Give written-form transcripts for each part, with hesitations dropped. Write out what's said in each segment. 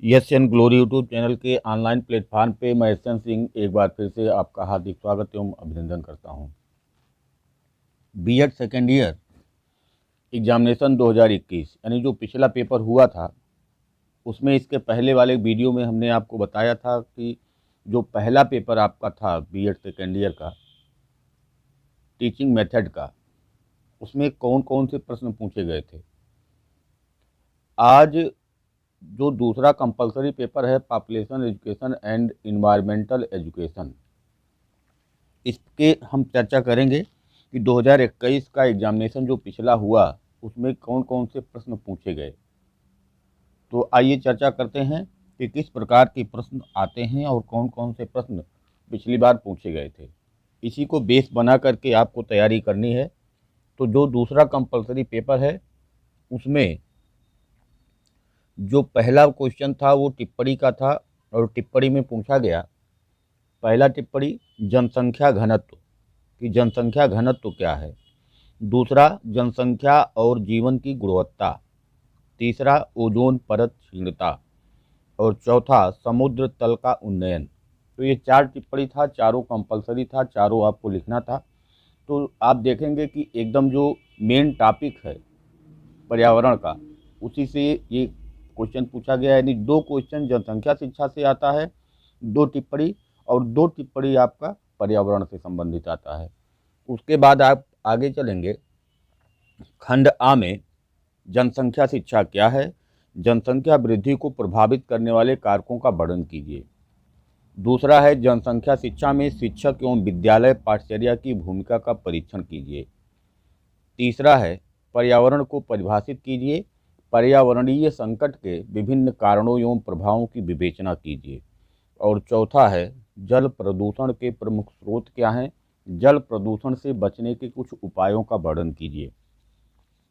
Yes and glory YouTube channel के online platform पे मैं एस एन सिंह एक बार फिर से आपका हार्दिक स्वागत एवं अभिनंदन करता हूं। बीएड सेकेंड ईयर एग्जामिनेशन 2021 यानी जो पिछला पेपर हुआ था, उसमें इसके पहले वाले वीडियो में हमने आपको बताया था कि जो पहला पेपर आपका था बीएड सेकेंड ईयर का टीचिंग मेथड का, उसमें कौन कौन से प्रश्न पूछे गए थे। आज जो दूसरा कंपलसरी पेपर है population education and environmental education, इसके हम चर्चा करेंगे कि 2021 का एग्जामिनेशन जो पिछला हुआ उसमें कौन कौन से प्रश्न पूछे गए। तो आइए चर्चा करते हैं कि किस प्रकार के प्रश्न आते हैं और कौन कौन से प्रश्न पिछली बार पूछे गए थे। इसी को बेस बना करके आपको तैयारी करनी है। तो जो दूसरा कंपलसरी पेपर है उसमें जो पहला क्वेश्चन था वो टिप्पणी का था और टिप्पणी में पूछा गया, पहला टिप्पणी जनसंख्या घनत्व कि जनसंख्या घनत्व क्या है। दूसरा जनसंख्या और जीवन की गुणवत्ता। तीसरा ओजोन परत क्षीणता। और चौथा समुद्र तल का उन्नयन। तो ये चार टिप्पणी था, चारों कंपलसरी था, चारों आपको लिखना था। तो आप देखेंगे कि एकदम जो मेन टॉपिक है पर्यावरण का, उसी से ये क्वेश्चन पूछा गया है। यानी दो क्वेश्चन जनसंख्या शिक्षा से आता है, दो टिप्पणी, और दो टिप्पणी आपका पर्यावरण से संबंधित आता है। उसके बाद आप आगे चलेंगे। खंड आ में जनसंख्या शिक्षा क्या है, जनसंख्या वृद्धि को प्रभावित करने वाले कारकों का वर्णन कीजिए। दूसरा है जनसंख्या शिक्षा में शिक्षक एवं विद्यालय पाठचर्या की भूमिका का परीक्षण कीजिए। तीसरा है पर्यावरण को परिभाषित कीजिए, पर्यावरणीय संकट के विभिन्न कारणों एवं प्रभावों की विवेचना कीजिए। और चौथा है जल प्रदूषण के प्रमुख स्रोत क्या हैं, जल प्रदूषण से बचने के कुछ उपायों का वर्णन कीजिए।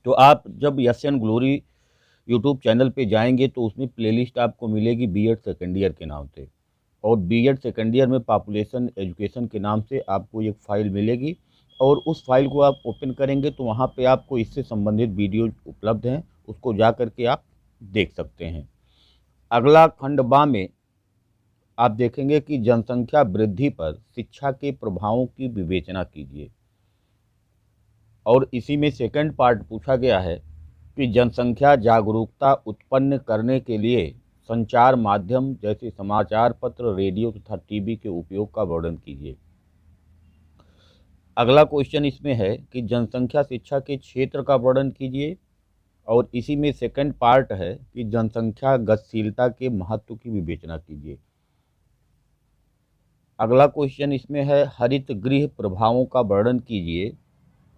तो आप जब yes and glory YouTube channel पे जाएंगे तो उसमें प्लेलिस्ट आपको मिलेगी बीएड सेकेंड ईयर के नाम से, और बीएड सेकेंड ईयर में पॉपुलेशन एजुकेशन के नाम से आपको एक फ़ाइल मिलेगी। और उस फाइल को आप ओपन करेंगे तो वहाँ पे आपको इससे संबंधित वीडियो उपलब्ध हैं, उसको जा कर के आप देख सकते हैं। अगला खंड बा में आप देखेंगे कि जनसंख्या वृद्धि पर शिक्षा के प्रभावों की विवेचना कीजिए। और इसी में सेकंड पार्ट पूछा गया है कि जनसंख्या जागरूकता उत्पन्न करने के लिए संचार माध्यम जैसे समाचार पत्र, रेडियो तथा टीवी के उपयोग का वर्णन कीजिए। अगला क्वेश्चन इसमें है कि जनसंख्या शिक्षा के क्षेत्र का वर्णन कीजिए। और इसी में सेकंड पार्ट है कि जनसंख्या गतिशीलता के महत्व की विवेचना कीजिए। अगला क्वेश्चन इसमें है हरित गृह प्रभावों का वर्णन कीजिए।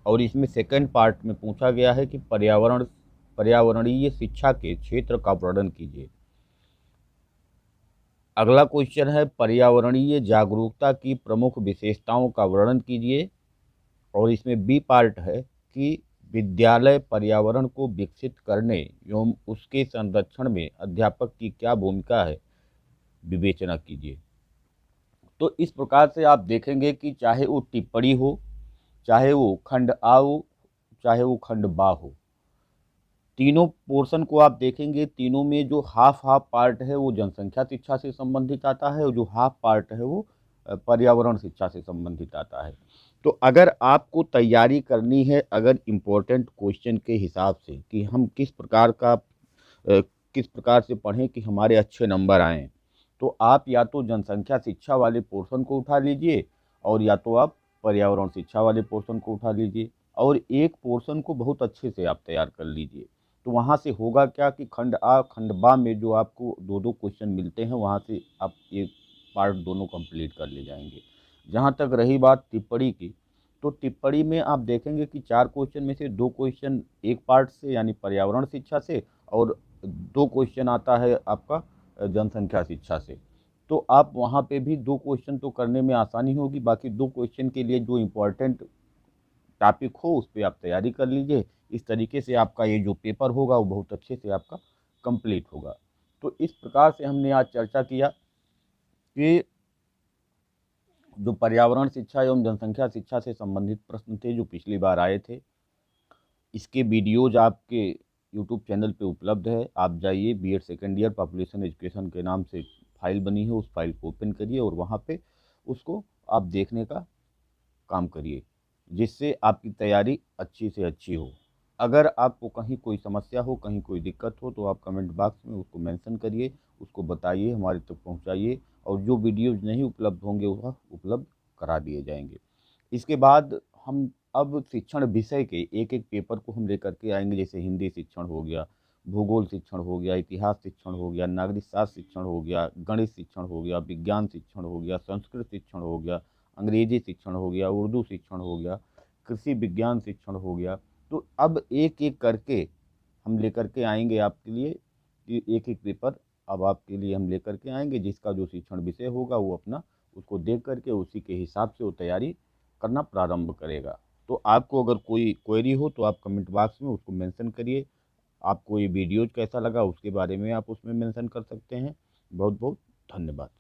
और इसमें सेकंड पार्ट में पूछा गया है कि पर्यावरणीय शिक्षा के क्षेत्र का वर्णन कीजिए। अगला क्वेश्चन है पर्यावरणीय जागरूकता की प्रमुख विशेषताओं का वर्णन कीजिए। और इसमें बी पार्ट है कि विद्यालय पर्यावरण को विकसित करने एवं उसके संरक्षण में अध्यापक की क्या भूमिका है, विवेचना कीजिए। तो इस प्रकार से आप देखेंगे कि चाहे वो टिप्पणी हो, चाहे वो खंड आ हो, चाहे वो खंड बा हो, तीनों पोर्शन को आप देखेंगे, तीनों में जो हाफ हाफ पार्ट है वो जनसंख्या शिक्षा से संबंधित आता है, और जो हाफ पार्ट है वो पर्यावरण शिक्षा से संबंधित आता है। तो अगर आपको तैयारी करनी है, अगर इम्पोर्टेंट क्वेश्चन के हिसाब से कि हम किस प्रकार से पढ़ें कि हमारे अच्छे नंबर आएँ, तो आप या तो जनसंख्या शिक्षा वाले पोर्शन को उठा लीजिए, और या तो आप पर्यावरण शिक्षा वाले पोर्शन को उठा लीजिए, और एक पोर्शन को बहुत अच्छे से आप तैयार कर लीजिए। तो वहाँ से होगा क्या कि खंड आ खंड बा में जो आपको दो दो क्वेश्चन मिलते हैं, वहाँ से आप ये पार्ट दोनों कंप्लीट कर ले जाएंगे। जहाँ तक रही बात टिप्पणी की, तो टिप्पणी में आप देखेंगे कि चार क्वेश्चन में से दो क्वेश्चन एक पार्ट से यानी पर्यावरण शिक्षा से, और दो क्वेश्चन आता है आपका जनसंख्या शिक्षा से। तो आप वहाँ पे भी दो क्वेश्चन तो करने में आसानी होगी, बाकी दो क्वेश्चन के लिए जो इम्पोर्टेंट टॉपिक हो उस पर आप तैयारी कर लीजिए। इस तरीके से आपका ये जो पेपर होगा वो बहुत अच्छे से आपका कंप्लीट होगा। तो इस प्रकार से हमने आज चर्चा किया कि जो पर्यावरण शिक्षा एवं जनसंख्या शिक्षा से संबंधित प्रश्न थे जो पिछली बार आए थे, इसके वीडियोज आपके यूट्यूब चैनल पे उपलब्ध है। आप जाइए, BEd second year population education के नाम से फाइल बनी है, उस फाइल को ओपन करिए और वहाँ पे उसको आप देखने का काम करिए, जिससे आपकी तैयारी अच्छी से अच्छी हो। अगर आपको कहीं कोई समस्या हो, कहीं कोई दिक्कत हो, तो आप कमेंट बॉक्स में उसको मेंशन करिए, उसको बताइए, हमारे तक पहुंचाइए, और जो वीडियोज़ नहीं उपलब्ध होंगे वह उपलब्ध करा दिए जाएंगे। इसके बाद हम अब शिक्षण विषय के एक एक पेपर को हम लेकर के आएंगे, जैसे हिंदी शिक्षण हो गया, भूगोल शिक्षण हो गया, इतिहास शिक्षण हो गया, नागरिक शास्त्र शिक्षण हो गया, गणित शिक्षण हो गया, विज्ञान शिक्षण हो गया, संस्कृत शिक्षण हो गया, अंग्रेजी शिक्षण हो गया, उर्दू शिक्षण हो गया, कृषि विज्ञान शिक्षण हो गया। तो अब एक एक करके हम लेकर के आएंगे आपके लिए कि एक एक पेपर अब आपके लिए हम लेकर के आएंगे, जिसका जो शिक्षण विषय होगा वो अपना उसको देख करके उसी के हिसाब से वो तैयारी करना प्रारंभ करेगा। तो आपको अगर कोई क्वेरी हो तो आप कमेंट बॉक्स में उसको मेंशन करिए। आपको ये वीडियो कैसा लगा उसके बारे में आप उसमें मेंशन कर सकते हैं। बहुत बहुत धन्यवाद।